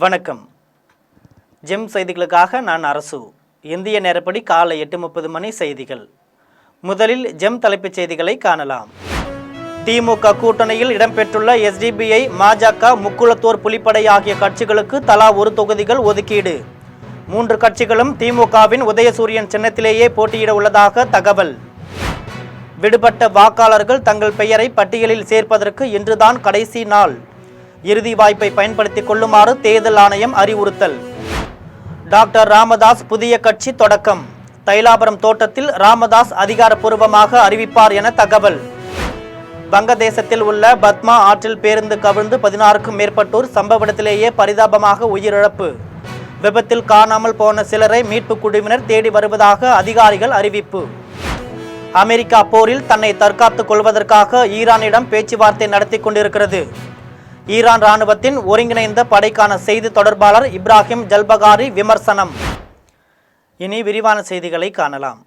வணக்கம். ஜெம் செய்திகளுக்காக நான் அரசு. இந்திய நேரப்படி காலை 8:30 மணி செய்திகள். முதலில் ஜெம் தலைப்புச் செய்திகளை காணலாம். திமுக கூட்டணியில் இடம்பெற்றுள்ள SDPI, பாஜக, முக்குளத்தோர் புலிப்படை ஆகிய கட்சிகளுக்கு தலா ஒரு தொகுதிகள் ஒதுக்கீடு. 3 கட்சிகளும் திமுகவின் உதயசூரியன் சின்னத்திலேயே போட்டியிட உள்ளதாக தகவல். விடுபட்ட வாக்காளர்கள் தங்கள் பெயரை பட்டியலில் சேர்ப்பதற்கு இன்றுதான் கடைசி நாள். இறுதி வாய்ப்பை பயன்படுத்திக் கொள்ளுமாறு தேர்தல் ஆணையம் அறிவுறுத்தல். டாக்டர் ராமதாஸ் புதிய கட்சி தொடக்கம். தைலாபுரம் தோட்டத்தில் ராமதாஸ் அதிகாரப்பூர்வமாக அறிவிப்பார் என தகவல். வங்கதேசத்தில் உள்ள பத்மா ஆற்றில் பேருந்து கவிழ்ந்து 16க்கும் மேற்பட்டோர் சம்பவ இடத்திலேயே பரிதாபமாக உயிரிழப்பு. விபத்தில் காணாமல் போன சிலரை மீட்பு குழுவினர் தேடி வருவதாக அதிகாரிகள் அறிவிப்பு. அமெரிக்கா போரில் தன்னை தற்காத்துக் கொள்வதற்காக ஈரானிடம் பேச்சுவார்த்தை நடத்தி கொண்டிருக்கிறது. ஈரான் இராணுவத்தின் ஒருங்கிணைந்த படைக்கான செய்தி தொடர்பாளர் இப்ராஹிம் ஜல்பகாரி விமர்சனம். இனி விரிவான செய்திகளை காணலாம்.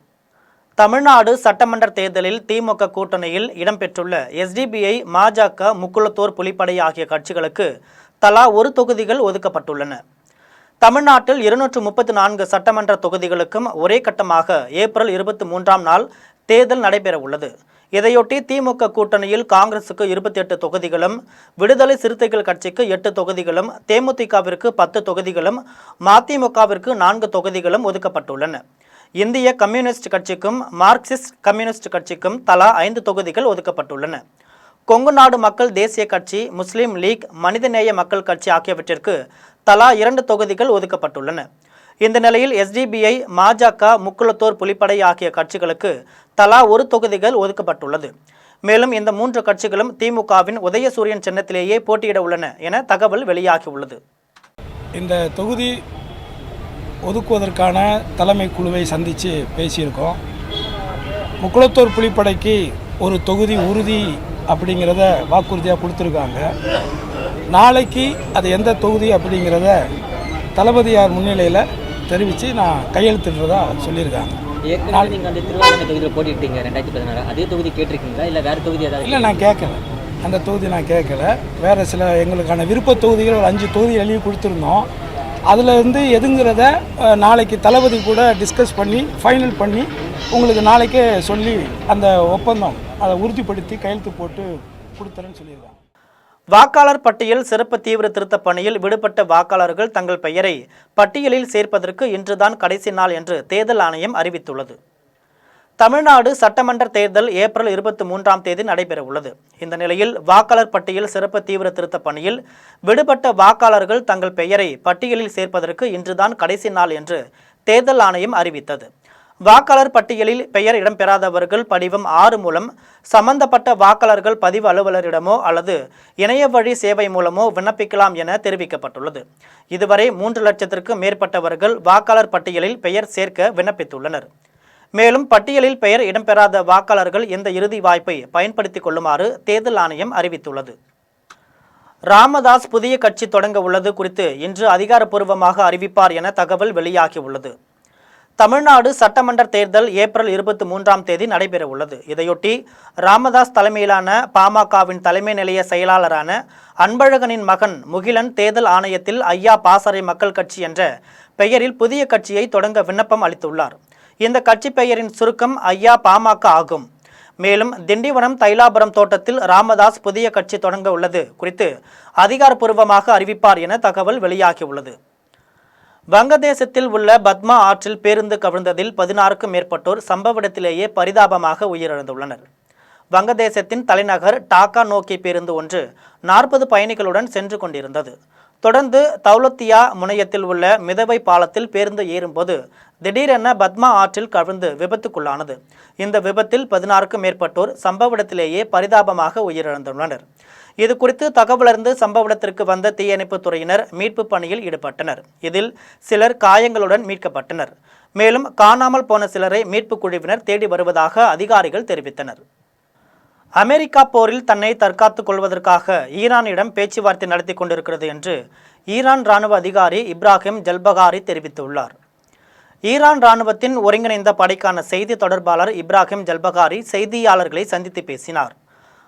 தமிழ்நாடு சட்டமன்ற தேர்தலில் திமுக கூட்டணியில் இடம்பெற்றுள்ள SDPI, பாஜக, முக்குளத்தோர் புலிப்படை ஆகிய கட்சிகளுக்கு தலா ஒரு தொகுதிகள் ஒதுக்கப்பட்டுள்ளன. தமிழ்நாட்டில் 234 சட்டமன்ற தொகுதிகளுக்கும் ஒரே கட்டமாக ஏப்ரல் 23ஆம் நாள் தேர்தல் நடைபெற உள்ளது. இதையொட்டி திமுக கூட்டணியில் காங்கிரசுக்கு 28 தொகுதிகளும், விடுதலை சிறுத்தைகள் கட்சிக்கு 8 தொகுதிகளும், தேமுதிகவிற்கு 10 தொகுதிகளும், மதிமுகவிற்கு 4 தொகுதிகளும் ஒதுக்கப்பட்டுள்ளன. இந்திய கம்யூனிஸ்ட் கட்சிக்கும் மார்க்சிஸ்ட் கம்யூனிஸ்ட் கட்சிக்கும் தலா 5 தொகுதிகள் ஒதுக்கப்பட்டுள்ளன. கொங்கு நாடு மக்கள் தேசிய கட்சி, முஸ்லீம் லீக், மனிதநேய மக்கள் கட்சி ஆகியவற்றிற்கு தலா 2 தொகுதிகள் ஒதுக்கப்பட்டுள்ளன. இந்த நிலையில் SDPI, பாஜக, முக்குளத்தோர் புலிப்படை ஆகிய கட்சிகளுக்கு தலா ஒரு தொகுதிகள் ஒதுக்கப்பட்டுள்ளது. மேலும் இந்த 3 கட்சிகளும் திமுகவின் உதயசூரியன் சின்னத்திலேயே போட்டியிட உள்ளன என தகவல் வெளியாகியுள்ளது. இந்த தொகுதி ஒதுக்குவதற்கான தலைமை குழுவை சந்தித்து பேசியிருக்கோம். முக்குளத்தோர் புலிப்படைக்கு ஒரு தொகுதி உறுதி அப்படிங்கிறத வாக்குறுதியாக கொடுத்துருக்காங்க. நாளைக்கு அது எந்த தொகுதி அப்படிங்கிறத தளபதியார் முன்னிலையில் தெரிவித்து நான் கையெழுத்திடுறதா சொல்லியிருக்காங்க. நீங்கள் அந்த திருவாரூர் தொகுதியில் போட்டிட்டீங்க 2016, அதே தொகுதி கேட்டிருக்கீங்களா இல்லை வேறு தொகுதி ஏதாவது? இல்லை, நான் கேட்கல. அந்த தொகுதி நான் கேட்கல. வேறு சில எங்களுக்கான விருப்ப தொகுதிகள் ஒரு 5 தொகுதி எழுதி கொடுத்துருந்தோம். அதில் இருந்து எதுங்கிறத நாளைக்கு தளபதி கூட டிஸ்கஸ் பண்ணி ஃபைனல் பண்ணி உங்களுக்கு நாளைக்கே சொல்லி அந்த ஒப்பந்தம் அதை உறுதிப்படுத்தி கையெழுத்து போட்டு கொடுத்துறேன்னு சொல்லியிருக்காங்க. வாக்காளர் பட்டியல் சிறப்பு தீவிர திருத்த பணியில் விடுபட்ட வாக்காளர்கள் தங்கள் பெயரை பட்டியலில் சேர்ப்பதற்கு இன்றுதான் கடைசி நாள் என்று தேர்தல் ஆணையம் அறிவித்துள்ளது. தமிழ்நாடு சட்டமன்ற தேர்தல் ஏப்ரல் 23ஆம் தேதி நடைபெற உள்ளது. இந்த நிலையில் வாக்காளர் பட்டியல் சிறப்பு தீவிர திருத்த பணியில் விடுபட்ட வாக்காளர்கள் தங்கள் பெயரை பட்டியலில் சேர்ப்பதற்கு இன்றுதான் கடைசி நாள் என்று தேர்தல் ஆணையம் அறிவித்தது. வாக்காளர் பட்டியலில் பெயர் இடம்பெறாதவர்கள் படிவம் 6 மூலம் சம்பந்தப்பட்ட வாக்காளர்கள் பதிவு அலுவலரிடமோ அல்லது இணைய வழி சேவை மூலமோ விண்ணப்பிக்கலாம் என தெரிவிக்கப்பட்டுள்ளது. இதுவரை 3 லட்சத்திற்கும் மேற்பட்டவர்கள் வாக்காளர் பட்டியலில் பெயர் சேர்க்க விண்ணப்பித்துள்ளனர். மேலும் பட்டியலில் பெயர் இடம்பெறாத வாக்காளர்கள் இந்த இறுதி வாய்ப்பை பயன்படுத்திக் கொள்ளுமாறு தேர்தல் ஆணையம் அறிவித்துள்ளது. ராமதாஸ் புதிய கட்சி தொடங்க உள்ளது குறித்து இன்று அதிகாரப்பூர்வமாக அறிவிப்பார் என தகவல் வெளியாகியுள்ளது. தமிழ்நாடு சட்டமன்ற தேர்தல் ஏப்ரல் 23ஆம் தேதி நடைபெற உள்ளது. இதையொட்டி ராமதாஸ் தலைமையிலான பாமகவின் தலைமை நிலைய செயலாளரான அன்பழகனின் மகன் முகிலன் தேர்தல் ஆணையத்தில் ஐயா பாசறை மக்கள் கட்சி என்ற பெயரில் புதிய கட்சியை தொடங்க விண்ணப்பம் அளித்துள்ளார். இந்த கட்சி பெயரின் சுருக்கம் ஐயா பாமக ஆகும். மேலும் திண்டிவனம் தைலாபுரம் தோட்டத்தில் ராமதாஸ் புதிய கட்சி தொடங்க உள்ளது குறித்து அதிகாரப்பூர்வமாக அறிவிப்பார் என தகவல் வெளியாகியுள்ளது. வங்கதேசத்தில் உள்ள பத்மா ஆற்றில் பேருந்து கவிழ்ந்ததில் 16க்கும் மேற்பட்டோர் சம்பவ இடத்திலேயே பரிதாபமாக உயிரிழந்துள்ளனர். வங்கதேசத்தின் தலைநகர் டாக்கா நோக்கி பேருந்து ஒன்று 40 பயணிகளுடன் சென்று கொண்டிருந்தது. தொடர்ந்து தௌலத்தியா முனையத்தில் உள்ள மிதவை பாலத்தில் பேருந்து ஏறும்போது திடீரென பத்மா ஆற்றில் கவிழ்ந்து விபத்துக்குள்ளானது. இந்த விபத்தில் 16க்கும் மேற்பட்டோர் சம்பவ இடத்திலேயே பரிதாபமாக உயிரிழந்துள்ளனர். இது குறித்து தகவலறிந்து சம்பவ இடத்திற்கு வந்த தீயணைப்பு துறையினர் மீட்பு பணியில் ஈடுபட்டனர். இதில் சிலர் காயங்களுடன் மீட்கப்பட்டனர். மேலும் காணாமல் போன சிலரை மீட்பு குழுவினர் தேடி வருவதாக அதிகாரிகள் தெரிவித்தனர். அமெரிக்கா போரில் தன்னை தற்காத்துக் கொள்வதற்காக ஈரானிடம் பேச்சுவார்த்தை நடத்தி கொண்டிருக்கிறது என்று ஈரான் இராணுவ அதிகாரி இப்ராஹிம் ஜல்பகாரி தெரிவித்துள்ளார். ஈரான் இராணுவத்தின் ஒருங்கிணைந்த படைக்கான செய்தி தொடர்பாளர் இப்ராஹிம் ஜல்பகாரி செய்தியாளர்களை சந்தித்து பேசினார்.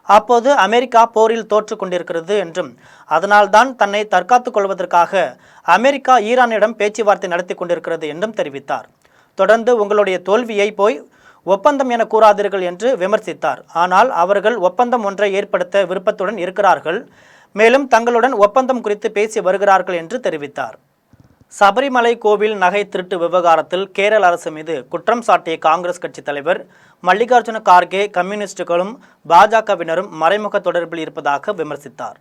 அப்போது அமெரிக்கா போரில் தோற்று கொண்டிருக்கிறது என்றும் அதனால்தான் தன்னை தற்காத்துக் கொள்வதற்காக அமெரிக்கா ஈரானிடம் பேச்சுவார்த்தை நடத்தி கொண்டிருக்கிறது என்றும் தெரிவித்தார். தொடர்ந்து உங்களுடைய தோல்வியை போய் ஒப்பந்தம் என கூறாதீர்கள் என்று விமர்சித்தார். ஆனால் அவர்கள் ஒப்பந்தம் ஒன்றை ஏற்படுத்த விருப்பத்துடன் இருக்கிறார்கள், மேலும் தங்களுடன் ஒப்பந்தம் குறித்து பேசி வருகிறார்கள் என்று தெரிவித்தார். சபரிமலை கோவில் நகை திருட்டு விவகாரத்தில் கேரள அரசு மீது குற்றம் சாட்டிய காங்கிரஸ் கட்சி தலைவர் மல்லிகார்ஜுன கார்கே கம்யூனிஸ்டுகளும் பாஜகவினரும் மறைமுக தொடர்பில் இருப்பதாக விமர்சித்தார்.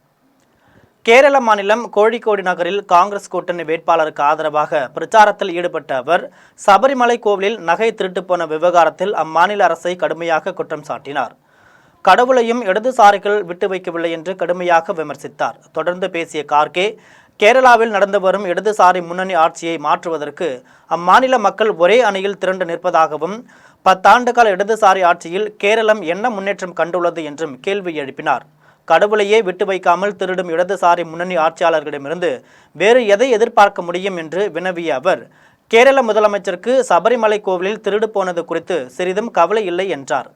கேரள மாநிலம் கோழிக்கோடு நகரில் காங்கிரஸ் கூட்டணி வேட்பாளருக்கு ஆதரவாக பிரச்சாரத்தில் ஈடுபட்ட அவர் சபரிமலை கோவிலில் நகை திருட்டு போன விவகாரத்தில் அம்மாநில அரசை கடுமையாக குற்றம் சாட்டினார். கடவுளையும் இடதுசாரிகள் விட்டு வைக்கவில்லை என்று கடுமையாக விமர்சித்தார். தொடர்ந்து பேசிய கார்கே, கேரளாவில் நடந்து வரும் இடதுசாரி முன்னணி ஆட்சியை மாற்றுவதற்கு அம்மாநில மக்கள் ஒரே அணியில் திரண்டு நிற்பதாகவும் 10 ஆண்டுகால இடதுசாரி ஆட்சியில் கேரளம் என்ன முன்னேற்றம் கண்டுள்ளது என்றும் கேள்வி எழுப்பினார். கடவுளையே விட்டு வைக்காமல் திருடும் இடதுசாரி முன்னணி ஆட்சியாளர்களிடமிருந்து வேறு எதை எதிர்பார்க்க முடியும் என்று வினவிய அவர், கேரள முதலமைச்சருக்கு சபரிமலை கோவிலில் திருடு போனது குறித்து சிறிதும் கவலை இல்லை என்றார்.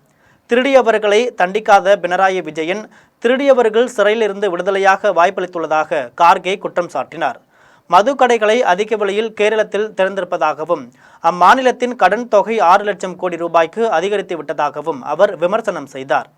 திருடியவர்களை தண்டிக்காத பினராயி விஜயன் திருடியவர்கள் சிறையிலிருந்து விடுதலையாக வாய்ப்பளித்துள்ளதாக கார்கே குற்றம் சாட்டினார். மது கடைகளை அதிக விலையில் கேரளத்தில் திறந்திருப்பதாகவும் அம்மாநிலத்தின் கடன் தொகை 6 லட்சம் கோடி ரூபாய்க்கு அதிகரித்து விட்டதாகவும் அவர் விமர்சனம் செய்தார்.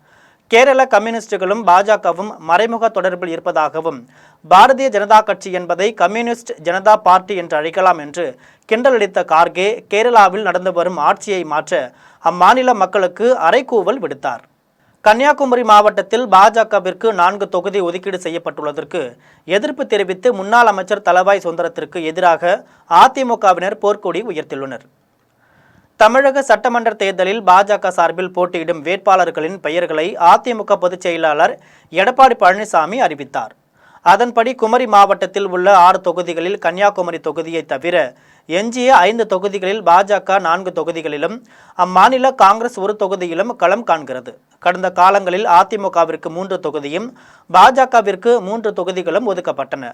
கேரள கம்யூனிஸ்டுகளும் பாஜகவும் மறைமுக தொடர்பில் இருப்பதாகவும் பாரதிய ஜனதா கட்சி என்பதை கம்யூனிஸ்ட் ஜனதா பார்ட்டி என்று அழைக்கலாம் என்று கிண்டலடித்த கார்கே கேரளாவில் நடந்து வரும் ஆட்சியை மாற்ற அம்மாநில மக்களுக்கு அறைகூவல் விடுத்தார். கன்னியாகுமரி மாவட்டத்தில் பாஜகவிற்கு 4 தொகுதி ஒதுக்கீடு செய்யப்பட்டுள்ளதற்கு எதிர்ப்பு தெரிவித்து முன்னாள் அமைச்சர் தளவாய் சுந்தரத்திற்கு எதிராக அதிமுகவினர் போர்க்கொடி உயர்த்தியுள்ளனர். தமிழக சட்டமன்ற தேர்தலில் பாஜக சார்பில் போட்டியிடும் வேட்பாளர்களின் பெயர்களை அதிமுக பொதுச் செயலாளர் எடப்பாடி பழனிசாமி அறிவித்தார். அதன்படி குமரி மாவட்டத்தில் உள்ள 6 தொகுதிகளில் கன்னியாகுமரி தொகுதியை தவிர எஞ்சிய 5 தொகுதிகளில் பாஜக 4 தொகுதிகளிலும் அம்மாநில காங்கிரஸ் 1 தொகுதியிலும் களம் காண்கிறது. கடந்த காலங்களில் அதிமுகவிற்கு 3 தொகுதியும் பாஜகவிற்கு 3 தொகுதிகளும் ஒதுக்கப்பட்டன.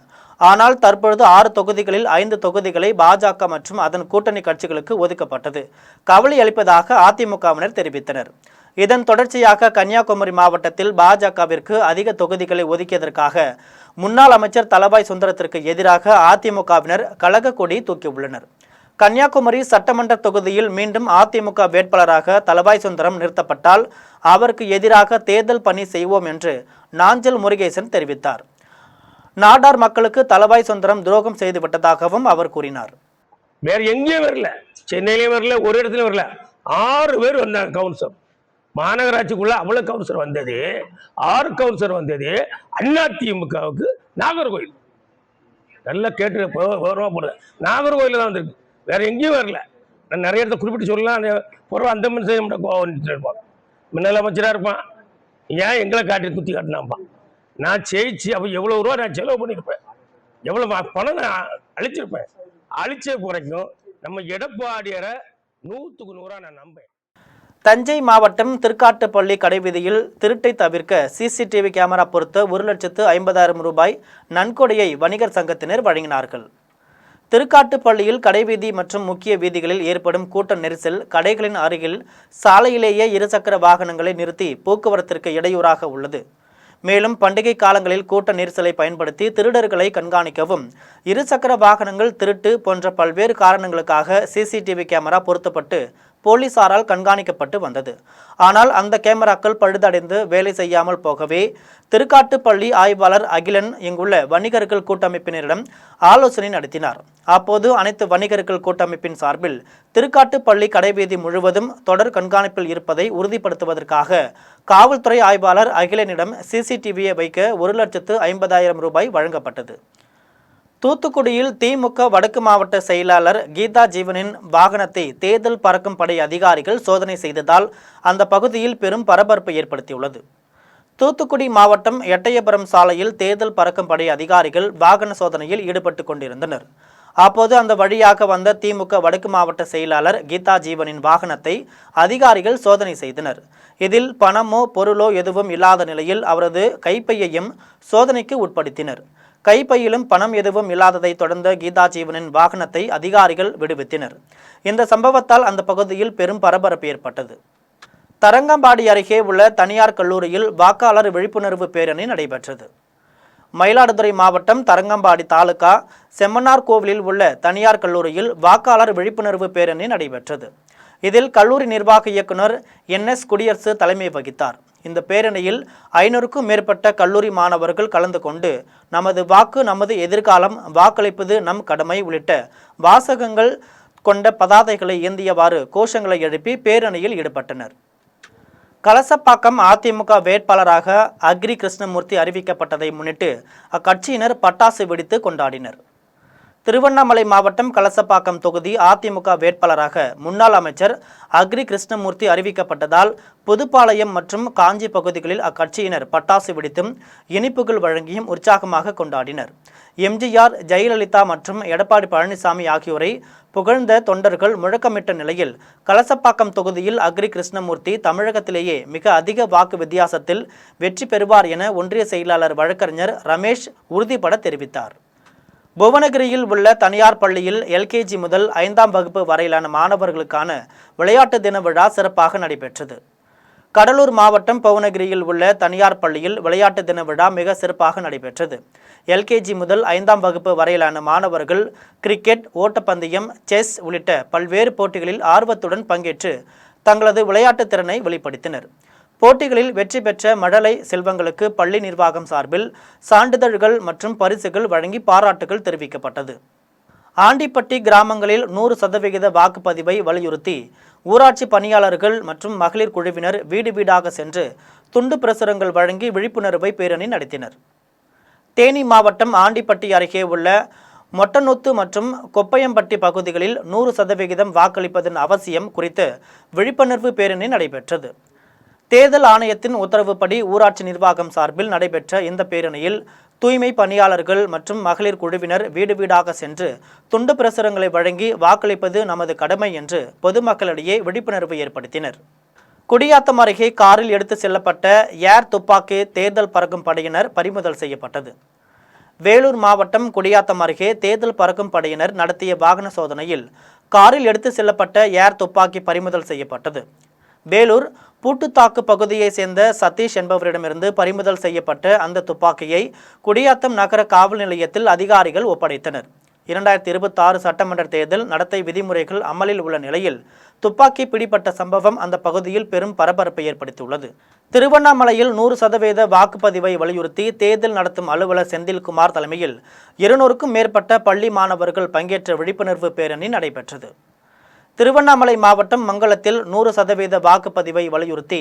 ஆனால் தற்பொழுது 6 தொகுதிகளில் 5 தொகுதிகளை பாஜக மற்றும் அதன் கூட்டணி கட்சிகளுக்கு ஒதுக்கப்பட்டது கவலை அளிப்பதாக அதிமுகவினர் தெரிவித்தனர். இதன் தொடர்ச்சியாக கன்னியாகுமரி மாவட்டத்தில் பாஜகவிற்கு அதிக தொகுதிகளை ஒதுக்கியதற்காக முன்னாள் அமைச்சர் தளவாய் சுந்தரத்திற்கு எதிராக அதிமுகவினர் கழக கொடி தூக்கியுள்ளனர். கன்னியாகுமரி சட்டமன்ற தொகுதியில் மீண்டும் அதிமுக வேட்பாளராக தளவாய் சுந்தரம் நிறுத்தப்பட்டால் அவருக்கு எதிராக தேர்தல் பணி செய்வோம் என்று நாஞ்சல் முருகேசன் தெரிவித்தார். நாடார் மக்களுக்கு தளவாய் சுந்தரம் துரோகம் செய்து விட்டதாகவும் அவர் கூறினார். வேற எங்கேயும் வரல, சென்னையிலேயும் வரல, ஒரு இடத்துல வரல. 6 பேர் வந்தாங்க கவுன்சிலர். மாநகராட்சிக்குள்ள அவ்வளவு கவுன்சிலர் வந்தது, 6 கவுன்சிலர் வந்தது அதிமுகவுக்கு நாகர்கோவில். நல்லா கேட்டு போடுறது நாகர்கோவில் தான் வந்திருக்கு, வேற எங்கேயும் வரல. நான் நிறைய இடத்த குறிப்பிட்டு சொல்லலாம், பொருள் அந்த மனுஷன் கோவம் இருப்பான், முன்னாள் அமைச்சராக இருப்பான், ஏன் எங்களை காட்டி குத்தி காட்டினான்ப்பான். நான் ஜெயிச்சு அப்போ எவ்வளோ ரூபா நான் செலவு பண்ணியிருப்பேன், எவ்வளோ பணம் நான் அழிச்சிருப்பேன். அழிச்ச குறைக்கும் நம்ம எடப்பாடியரை 100க்கு 100 நான் நம்பேன். தஞ்சை மாவட்டம் திருக்காட்டுப்பள்ளி கடைவீதியில் திருட்டை தவிர்க்க சிசிடிவி கேமரா பொருத்த 1,50,000 ரூபாய் நன்கொடையை வணிகர் சங்கத்தினர் வழங்கினார்கள். திருக்காட்டுப்பள்ளியில் கடைவீதி மற்றும் முக்கிய வீதிகளில் ஏற்படும் கூட்ட நெரிசல், கடைகளின் அருகில் சாலையிலேயே இருசக்கர வாகனங்களை நிறுத்தி போக்குவரத்திற்கு இடையூறாக உள்ளது. மேலும் பண்டிகை காலங்களில் கூட்ட நெரிசலை பயன்படுத்தி திருடர்களை கண்காணிக்கவும் இருசக்கர வாகனங்கள் திருட்டு போன்ற பல்வேறு காரணங்களுக்காக சிசிடிவி கேமரா பொருத்தப்பட்டு போலீசாரால் கண்காணிக்கப்பட்டு வந்தது. ஆனால் அந்த கேமராக்கள் பழுதடைந்து வேலை செய்யாமல் போகவே திருக்காட்டுப்பள்ளி ஆய்வாளர் அகிலன் இங்குள்ள வணிகர்கள் கூட்டமைப்பினரிடம் ஆலோசனை நடத்தினார். அப்போது அனைத்து வணிகர்கள் கூட்டமைப்பின் சார்பில் திருக்காட்டுப்பள்ளி கடைவீதி முழுவதும் தொடர் கண்காணிப்பில் இருப்பதை உறுதிப்படுத்துவதற்காக காவல்துறை ஆய்வாளர் அகிலனிடம் சிசிடிவியை வைக்க 1,50,000 ரூபாய் வழங்கப்பட்டது. தூத்துக்குடியில் திமுக வடக்கு மாவட்ட செயலாளர் கீதா ஜீவனின் வாகனத்தை தேர்தல் பறக்கும் படை அதிகாரிகள் சோதனை செய்ததால் அந்த பகுதியில் பெரும் பரபரப்பை ஏற்படுத்தியுள்ளது. தூத்துக்குடி மாவட்டம் எட்டயபுரம் சாலையில் தேர்தல் பறக்கும் படை அதிகாரிகள் வாகன சோதனையில் ஈடுபட்டு கொண்டிருந்தனர். அப்போது அந்த வழியாக வந்த திமுக வடக்கு மாவட்ட செயலாளர் கீதா ஜீவனின் வாகனத்தை அதிகாரிகள் சோதனை செய்தனர். இதில் பணமோ பொருளோ எதுவும் இல்லாத நிலையில் அவரது கைப்பையையும் சோதனைக்கு உட்படுத்தினர். கைப்பையிலும் பணம் எதுவும் இல்லாததை தொடர்ந்த கீதா ஜீவனின் வாகனத்தை அதிகாரிகள் விடுவித்தனர். இந்த சம்பவத்தால் அந்த பகுதியில் பெரும் பரபரப்பு ஏற்பட்டது. தரங்கம்பாடி அருகே உள்ள தனியார் கல்லூரியில் வாக்காளர் விழிப்புணர்வு பேரணி நடைபெற்றது. மயிலாடுதுறை மாவட்டம் தரங்கம்பாடி தாலுகா செம்மனார் கோவிலில் உள்ள தனியார் கல்லூரியில் வாக்காளர் விழிப்புணர்வு பேரணி நடைபெற்றது. இதில் கல்லூரி நிர்வாக இயக்குனர் NS குடியரசு தலைமை வகித்தார். இந்த பேரணியில் 500க்கும் மேற்பட்ட கல்லூரி மாணவர்கள் கலந்து கொண்டு நமது வாக்கு நமது எதிர்காலம், வாக்களிப்பது நம் கடமை உள்ளிட்ட வாசகங்கள் கொண்ட பதாதைகளை ஏந்தியவாறு கோஷங்களை எழுப்பி பேரணியில் ஈடுபட்டனர். கலசப்பாக்கம் அதிமுக வேட்பாளராக அக்ரி கிருஷ்ணமூர்த்தி அறிவிக்கப்பட்டதை முன்னிட்டு அக்கட்சியினர் பட்டாசு வெடித்து கொண்டாடினர். திருவண்ணாமலை மாவட்டம் கலசப்பாக்கம் தொகுதி அதிமுக வேட்பாளராக முன்னாள் அமைச்சர் அக்ரி கிருஷ்ணமூர்த்தி அறிவிக்கப்பட்டதால் புதுப்பாளையம் மற்றும் காஞ்சி பகுதிகளில் அக்கட்சியினர் பட்டாசு வெடித்தும் இனிப்புகள் வழங்கியும் உற்சாகமாக கொண்டாடினர். எம்ஜிஆர், ஜெயலலிதா மற்றும் எடப்பாடி பழனிசாமி ஆகியோரை புகழ்ந்த தொண்டர்கள் முழக்கமிட்ட நிலையில் கலசப்பாக்கம் தொகுதியில் அக்ரி கிருஷ்ணமூர்த்தி தமிழகத்திலேயே மிக அதிக வாக்கு வித்தியாசத்தில் வெற்றி பெறுவார் என ஒன்றிய செயலாளர் வழக்கறிஞர் ரமேஷ் உறுதிபட தெரிவித்தார். புவனகிரியில் உள்ள தனியார் பள்ளியில் LKG முதல் 5ஆம் வகுப்பு வரையிலான மாணவர்களுக்கான விளையாட்டு தின விழா சிறப்பாக நடைபெற்றது. கடலூர் மாவட்டம் புவனகிரியில் உள்ள தனியார் பள்ளியில் விளையாட்டு தின விழா மிக சிறப்பாக நடைபெற்றது. LKG முதல் 5ஆம் வகுப்பு வரையிலான மாணவர்கள் கிரிக்கெட், ஓட்டப்பந்தயம், செஸ் உள்ளிட்ட பல்வேறு போட்டிகளில் ஆர்வத்துடன் பங்கேற்று தங்களது விளையாட்டு திறனை வெளிப்படுத்தினர். போட்டிகளில் வெற்றி பெற்ற மழலை செல்வங்களுக்கு பள்ளி நிர்வாகம் சார்பில் சான்றிதழ்கள் மற்றும் பரிசுகள் வழங்கி பாராட்டுகள் தெரிவிக்கப்பட்டது. ஆண்டிப்பட்டி கிராமங்களில் 100% வாக்குப்பதிவை வலியுறுத்தி ஊராட்சி பணியாளர்கள் மற்றும் மகளிர் குழுவினர் வீடு வீடாக சென்று துண்டு பிரசுரங்கள் வழங்கி விழிப்புணர்வை பேரணி நடத்தினர். தேனி மாவட்டம் ஆண்டிப்பட்டி அருகே உள்ள மொட்டநொத்து மற்றும் கொப்பையம்பட்டி பகுதிகளில் 100% வாக்களிப்பதன் அவசியம் குறித்து விழிப்புணர்வு பேரணி நடைபெற்றது. தேர்தல் ஆணையத்தின் உத்தரவுப்படி ஊராட்சி நிர்வாகம் சார்பில் நடைபெற்ற இந்த பேரணியில் தூய்மை பணியாளர்கள் மற்றும் மகளிர் குழுவினர் வீடு வீடாக சென்று துண்டு பிரசுரங்களை வழங்கி வாக்களிப்பது நமது கடமை என்று பொதுமக்களிடையே விழிப்புணர்வு ஏற்படுத்தினர். குடியாத்தம் அருகே காரில் எடுத்து செல்லப்பட்ட ஏர் துப்பாக்கி தேர்தல் பறக்கும் படையினர் பறிமுதல் செய்யப்பட்டது. வேலூர் மாவட்டம் குடியாத்தம் அருகே தேர்தல் பறக்கும் படையினர் நடத்திய வாகன சோதனையில் காரில் எடுத்து செல்லப்பட்ட ஏர் துப்பாக்கி பறிமுதல் செய்யப்பட்டது. வேலூர் பூட்டுத்தாக்கு பகுதியை சேர்ந்த சதீஷ் என்பவரிடமிருந்து பறிமுதல் செய்யப்பட்ட அந்த துப்பாக்கியை குடியாத்தம் நகர காவல் நிலையத்தில் அதிகாரிகள் ஒப்படைத்தனர். 2026 சட்டமன்ற தேர்தல் நடத்தை விதிமுறைகள் அமலில் உள்ள நிலையில் துப்பாக்கி பிடிபட்ட சம்பவம் அந்த பகுதியில் பெரும் பரபரப்பை ஏற்படுத்தியுள்ளது. திருவண்ணாமலையில் 100% வாக்குப்பதிவை வலியுறுத்தி தேர்தல் நடத்தும் அலுவலர் செந்தில்குமார் தலைமையில் 200க்கும் மேற்பட்ட பள்ளி மாணவர்கள் பங்கேற்ற விழிப்புணர்வு பேரணி நடைபெற்றது. திருவண்ணாமலை மாவட்டம் மங்களத்தில் 100% வாக்குப்பதிவை வலியுறுத்தி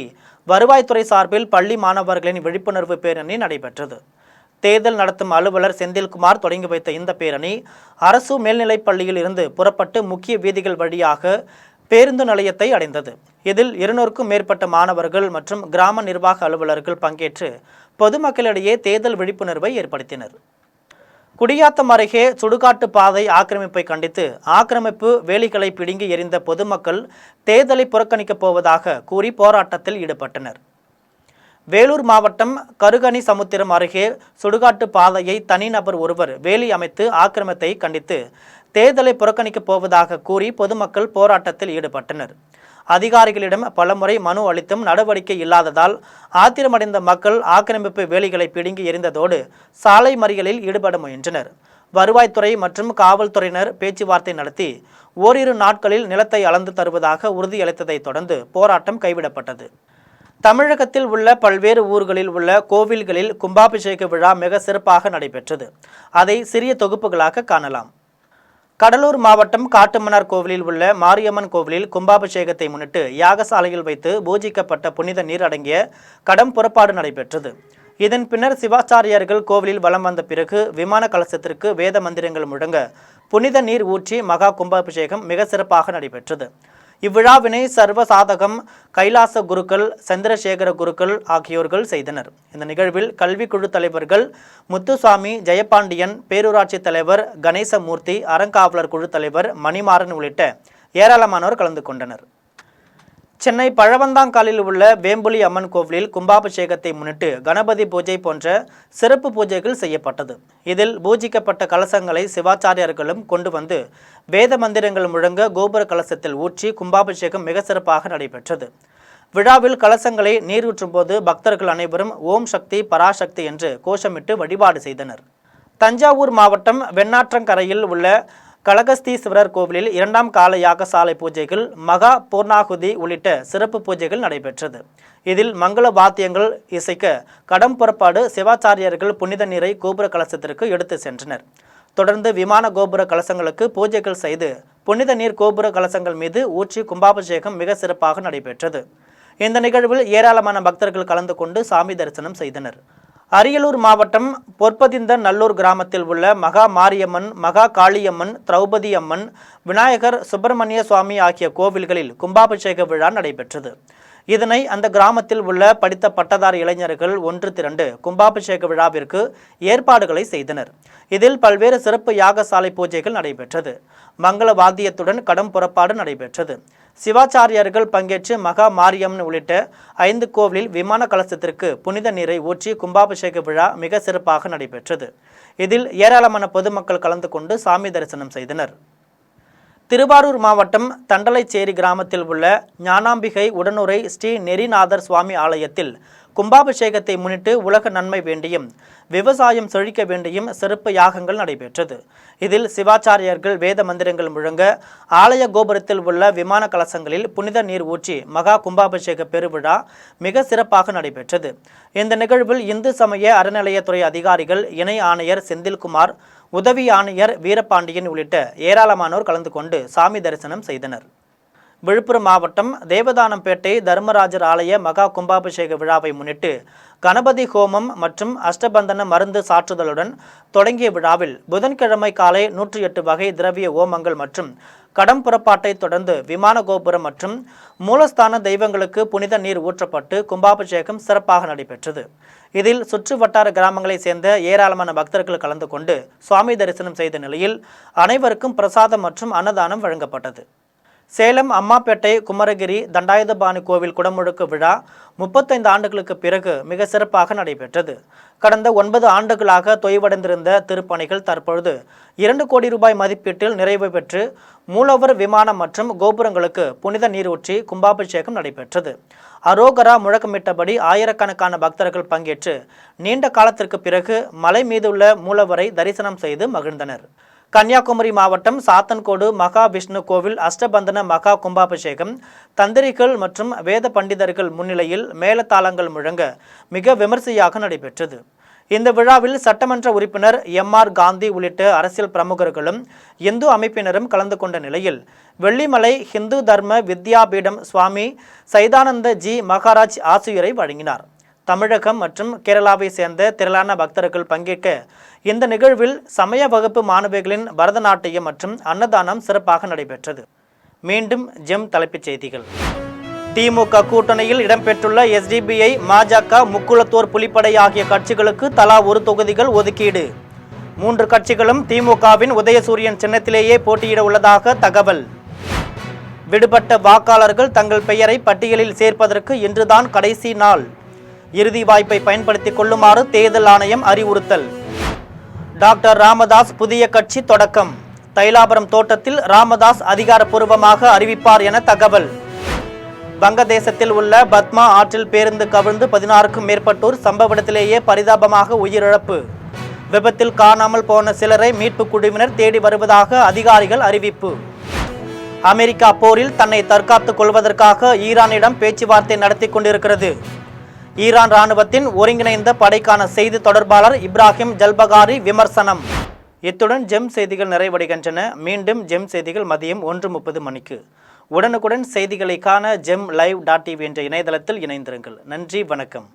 வருவாய்த்துறை சார்பில் பள்ளி மாணவர்களின் விழிப்புணர்வு பேரணி நடைபெற்றது. தேர்தல் நடத்தும் அலுவலர் செந்தில்குமார் தொடங்கி வைத்த இந்த பேரணி அரசு மேல்நிலைப் பள்ளியில் இருந்து புறப்பட்டு முக்கிய வீதிகள் வழியாக பேருந்து நிலையத்தை அடைந்தது. இதில் 200க்கும் மேற்பட்ட மாணவர்கள் மற்றும் கிராம நிர்வாக அலுவலர்கள் பங்கேற்று பொதுமக்களிடையே தேர்தல் விழிப்புணர்வை ஏற்படுத்தினர். குடியாத்தம் அருகே சுடுகாட்டு பாதை ஆக்கிரமிப்பை கண்டித்து ஆக்கிரமிப்பு வேலிகளை பிடுங்கி எறிந்த பொதுமக்கள் தேர்தலை புறக்கணிக்கப் போவதாக கூறி போராட்டத்தில் ஈடுபட்டனர். வேலூர் மாவட்டம் கருகனி சமுத்திரம் அருகே சுடுகாட்டு பாதையை தனிநபர் ஒருவர் வேலி அமைத்து ஆக்கிரமித்தை கண்டித்து தேர்தலை புறக்கணிக்கப் போவதாக கூறி பொதுமக்கள் போராட்டத்தில் ஈடுபட்டனர். அதிகாரிகளிடம் பலமுறை மனு அளித்தும் நடவடிக்கை இல்லாததால் ஆத்திரமடைந்த மக்கள் ஆக்கிரமிப்பு வேலிகளை பிடுங்கி எறிந்ததோடு சாலை மறியலில் ஈடுபட முயன்றனர். வருவாய்த்துறை மற்றும் காவல்துறையினர் பேச்சுவார்த்தை நடத்தி ஓரிரு நாட்களில் நிலத்தை அளந்து தருவதாக உறுதியளித்ததை தொடர்ந்து போராட்டம் கைவிடப்பட்டது. தமிழகத்தில் உள்ள பல்வேறு ஊர்களில் உள்ள கோவில்களில் கும்பாபிஷேக விழா மிக சிறப்பாக நடைபெற்றது. அதை சிறிய தொகுப்புகளாக காணலாம். கடலூர் மாவட்டம் காட்டுமன்னார் கோவிலில் உள்ள மாரியம்மன் கோவிலில் கும்பாபிஷேகத்தை முன்னிட்டு யாகசாலையில் வைத்து பூஜிக்கப்பட்ட புனித நீர் அடங்கிய கடம் புறப்பாடு நடைபெற்றது. இதன் பின்னர் சிவாச்சாரியார்கள் கோவிலில் வலம் வந்த பிறகு விமான கலசத்திற்கு வேத மந்திரங்கள் முழங்க புனித நீர் ஊற்றி மகா கும்பாபிஷேகம் மிக சிறப்பாக நடைபெற்றது. இவ்விழாவினை சர்வசாதகம் கைலாச குருக்கள், சந்திரசேகர குருக்கள் ஆகியோர்கள் செய்தனர். இந்த நிகழ்வில் கல்வி குழு தலைவர்கள் முத்துசாமி, ஜெயபாண்டியன், பேரூராட்சி தலைவர் கணேசமூர்த்தி, அறங்காவலர் குழு தலைவர் மணிமாறன் உள்ளிட்ட ஏராளமானோர் கலந்து கொண்டனர். சென்னை பழவந்தாங்காலில் உள்ள வேம்புலி அம்மன் கோவிலில் கும்பாபிஷேகத்தை முன்னிட்டு கணபதி பூஜை போன்ற சிறப்பு பூஜைகள் செய்யப்பட்டது. இதில் பூஜிக்கப்பட்ட கலசங்களை சிவாச்சாரியர்களும் கொண்டு வந்து வேத மந்திரங்கள் முழங்க கோபுர கலசத்தில் ஊற்றி கும்பாபிஷேகம் மிக சிறப்பாக நடைபெற்றது. விழாவில் கலசங்களை நீரூற்றும் போது பக்தர்கள் அனைவரும் ஓம் சக்தி பராசக்தி என்று கோஷமிட்டு வழிபாடு செய்தனர். தஞ்சாவூர் மாவட்டம் வெண்ணாற்றங்கரையில் உள்ள கலகஸ்தீஸ்வரர் கோவிலில் 2ஆம் கால யாகசாலை பூஜைகள், மகா பூர்ணாகுதி உள்ளிட்ட சிறப்பு பூஜைகள் நடைபெற்றது. இதில் மங்கள வாத்தியங்கள் இசைக்க கடம் புறப்பாடு சிவாச்சாரியர்கள் புனித நீரை கோபுர கலசத்திற்கு எடுத்து சென்றனர். தொடர்ந்து விமான கோபுர கலசங்களுக்கு பூஜைகள் செய்து புனித நீர் கோபுர கலசங்கள் மீது ஊற்றி கும்பாபிஷேகம் மிக சிறப்பாக நடைபெற்றது. இந்த நிகழ்வில் ஏராளமான பக்தர்கள் கலந்து கொண்டு சாமி தரிசனம் செய்தனர். அரியலூர் மாவட்டம் பொற்பதிந்த நல்லூர் கிராமத்தில் உள்ள மகா மாரியம்மன், மகா காளியம்மன், திரௌபதி அம்மன், விநாயகர், சுப்பிரமணிய சுவாமி ஆகிய கோவில்களில் கும்பாபிஷேக விழா நடைபெற்றது. இதனை அந்த கிராமத்தில் உள்ள படித்த பட்டதாரி இளைஞர்கள் ஒன்று திரண்டு கும்பாபிஷேக விழாவிற்கு ஏற்பாடுகளை செய்தனர். இதில் பல்வேறு சிறப்பு யாகசாலை பூஜைகள் நடைபெற்றது. மங்கள வாத்தியத்துடன் கடம் புறப்பாடு நடைபெற்றது. சிவாச்சாரியர்கள் பங்கேற்று மகா மாரியம்மன் உள்ளிட்ட 5 கோவிலில் விமான கலசத்திற்கு புனித நீரை ஊற்றி கும்பாபிஷேக விழா மிக சிறப்பாக நடைபெற்றது. இதில் ஏராளமான பொதுமக்கள் கலந்து கொண்டு சாமி தரிசனம் செய்தனர். திருவாரூர் மாவட்டம் தண்டலைச்சேரி கிராமத்தில் உள்ள ஞானாம்பிகை உடனுரை ஸ்ரீ நெறிநாதர் சுவாமி ஆலயத்தில் கும்பாபிஷேகத்தை முன்னிட்டு உலக நன்மை வேண்டியும் விவசாயம் செழிக்க வேண்டியும் சிறப்பு யாகங்கள் நடைபெற்றது. இதில் சிவாச்சாரியர்கள் வேத மந்திரங்கள் முழங்க ஆலய கோபுரத்தில் உள்ள விமான கலசங்களில் புனித நீர் ஊற்றி மகா கும்பாபிஷேக பெருவிழா மிக சிறப்பாக நடைபெற்றது. இந்த நிகழ்வில் இந்து சமய அறநிலையத்துறை அதிகாரிகள், இணை ஆணையர் செந்தில்குமார், உதவி ஆணையர் வீரபாண்டியன் உள்ளிட்ட ஏராளமானோர் கலந்து கொண்டு சாமி தரிசனம் செய்தனர். விழுப்புரம் மாவட்டம் தேவதானம்பேட்டை தர்மராஜர் ஆலய மகா கும்பாபிஷேக விழாவை முன்னிட்டு கணபதி ஹோமம் மற்றும் அஷ்டபந்தன மருந்து சாற்றுதலுடன் தொடங்கிய விழாவில் புதன்கிழமை காலை 108 வகை திரவிய ஓமங்கள் மற்றும் கடம் புறப்பாட்டை தொடர்ந்து விமான கோபுரம் மற்றும் மூலஸ்தான தெய்வங்களுக்கு புனித நீர் ஊற்றப்பட்டு கும்பாபிஷேகம் சிறப்பாக நடைபெற்றது. இதில் சுற்று வட்டார கிராமங்களைச் சேர்ந்த ஏராளமான பக்தர்கள் கலந்து கொண்டு சுவாமி தரிசனம் செய்த நிலையில் அனைவருக்கும் பிரசாதம் மற்றும் அன்னதானம் வழங்கப்பட்டது. சேலம் அம்மாப்பேட்டை குமரகிரி தண்டாயுதபாணி கோவில் குடமுழுக்கு விழா 35 ஆண்டுகளுக்கு பிறகு மிக சிறப்பாக நடைபெற்றது. கடந்த 9 ஆண்டுகளாக தொய்வடைந்திருந்த திருப்பணிகள் தற்பொழுது 2 கோடி ரூபாய் மதிப்பீட்டில் நிறைவு பெற்று மூலவர் விமானம் மற்றும் கோபுரங்களுக்கு புனித நீர் ஊற்றி கும்பாபிஷேகம் நடைபெற்றது. அரோகரா முழக்கமிட்டபடி ஆயிரக்கணக்கான பக்தர்கள் பங்கேற்று நீண்ட காலத்திற்கு பிறகு மலை மீதுள்ள மூலவரை தரிசனம் செய்து மகிழ்ந்தனர். கன்னியாகுமரி மாவட்டம் சாத்தன்கோடு மகா விஷ்ணு கோவில் அஷ்டபந்தன மகா கும்பாபிஷேகம் தந்திரிகள் மற்றும் வேத பண்டிதர்கள் முன்னிலையில் மேளதாளங்கள் முழங்க மிக விமர்சையாக நடைபெற்றது. இந்த விழாவில் சட்டமன்ற உறுப்பினர் எம்.ஆர். காந்தி உள்ளிட்ட அரசியல் பிரமுகர்களும் இந்து அமைப்பினரும் கலந்து கொண்ட நிலையில் வெள்ளிமலை ஹிந்து தர்ம வித்யாபீடம் சுவாமி சைதானந்த ஜி மகாராஜ் ஆசிரியரை வழங்கினார். தமிழகம் மற்றும் கேரளாவை சேர்ந்த திரளான பக்தர்கள் பங்கேற்க இந்த நிகழ்வில் சமய வகுப்பு மாணவிகளின் பரதநாட்டியம் மற்றும் அன்னதானம் சிறப்பாக நடைபெற்றது. மீண்டும் ஜெம் தலைப்புச் செய்திகள். திமுக கூட்டணியில் இடம்பெற்றுள்ள SDPI, பாஜக, முக்குளத்தோர் புலிப்படை ஆகிய கட்சிகளுக்கு தலா 1 தொகுதிகள் ஒதுக்கீடு. 3 கட்சிகளும் திமுகவின் உதயசூரியன் சின்னத்திலேயே போட்டியிட உள்ளதாக தகவல். விடுபட்ட வாக்காளர்கள் தங்கள் பெயரை பட்டியலில் சேர்ப்பதற்கு இன்றுதான் கடைசி நாள். இறுதி வாய்ப்பை பயன்படுத்திக் கொள்ளுமாறு தேர்தல் ஆணையம் அறிவுறுத்தல். டாக்டர் ராமதாஸ் புதிய கட்சி தொடக்கம். தைலாபுரம் தோட்டத்தில் ராமதாஸ் அதிகாரப்பூர்வமாக அறிவிப்பார் என தகவல். வங்கதேசத்தில் உள்ள பத்மா ஆற்றில் பேருந்து கவிழ்ந்து 16க்கும் மேற்பட்டோர் சம்பவ இடத்திலேயே பரிதாபமாக உயிரிழப்பு. விபத்தில் காணாமல் போன சிலரை மீட்பு குழுவினர் தேடி வருவதாக அதிகாரிகள் அறிவிப்பு. அமெரிக்கா போரில் தன்னை தற்காத்துக் கொள்வதற்காக ஈரானிடம் பேச்சுவார்த்தை நடத்தி கொண்டிருக்கிறது. ஈரான் ராணுவத்தின் ஒருங்கிணைந்த படைக்கான செய்தி தொடர்பாளர் இப்ராஹிம் ஜல்பகாரி விமர்சனம். இத்துடன் ஜெம் செய்திகள் நிறைவடைகின்றன. மீண்டும் ஜெம் செய்திகள் மதியம் 1:30 மணிக்கு. உடனுக்குடன் செய்திகளை காண GemLive.tv என்ற இணையதளத்தில் இணைந்திருங்கள். நன்றி, வணக்கம்.